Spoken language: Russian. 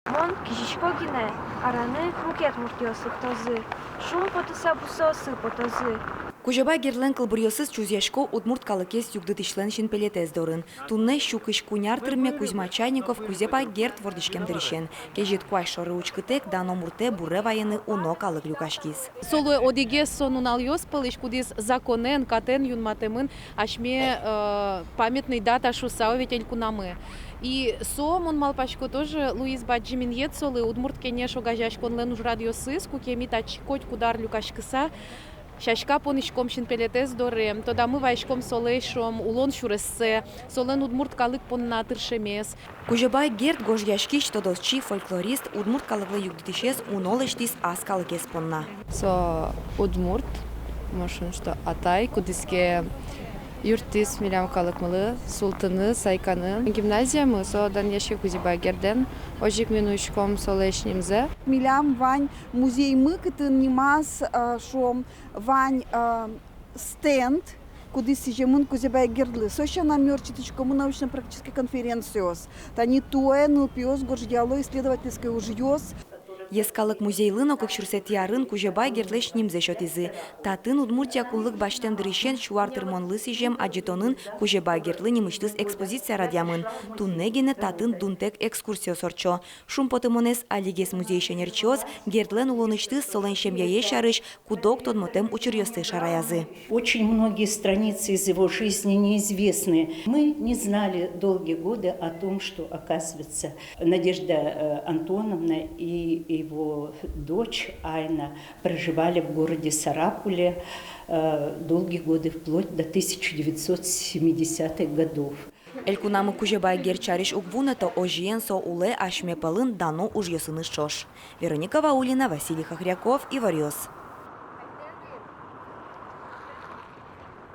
Мон кишишкогине, араны мукет муртиосы ктозы. Шум потыса бусосы потозы. Кужаба герлен кылбурьосыз чузяшко удмурт калыкес югдытышлен шинпелетез дорын. Тунне щукыш куняртырме Кузьма Чайников Кузепа герт вордышкемдыришен. Кежет куай шоры учкытек дано мурте бурре вайыны уно калык люкашкиз. Соло одигес сонун алйос пылыш кудис законен катен юнматемын ашме памятный дата шусаоветель кунамы. И сомон малпачко тоже Луиз Баджимин солы удмурт кенеш огажашкон ленуж радиосыз кукемит ачкоть кудар люкашкыса. Шашка понишком шинпелетез дорем, тода мы вайшком солешом, улон шурессе, солен удмурт калык понна тыршемес. Кужабай герт гожьяшкиш тодосчи фольклорист удмурт калыклы югдытышез унолештис аз калыкес понна. Со удмурт, машин что атай, кудиске юртис милям калыкмылы, султыны, сайканы. Гимназиямы со даньяшке Кузебай герден, ожик минуишком солешнимзе. Милям вань музей мыкытын нимас шо вань стенд, куди сижемын Кузебай гердлы. Соща намерчиточкому научно-практической конференциос. Тани туэ нылпиос горждяло исследовательской ужьёс. Ескалык музейлыно кокшурсет ярын Кужабай гертлеш нимзе шотизы. Татын удмуртия куллык баштен дырышен шуартырмонлы сижем аджитонын Кужабай гертлы нимыштыз экспозиция радиамын. Туннегине татын дунтек экскурсио сорчо. Шумпотымонес алигес музей шенерчоз гертлен улоныштыз соленшем яе шарыш кудок тодмотем учурьёсты шараязы. Очень многие страницы из его жизни неизвестны. Мы не знали долгие годы о том, что, оказывается, Надежда Антоновна и его дочь Айна проживали в городе Сарапуле долгие годы, вплоть до 1970-х годов. Элькунамы Кужабай герчариш угвунато ожиен со уле ашмепалын дано ужьёсыны шош. Вероника Ваулина, Василий Хохряков, Ивариос.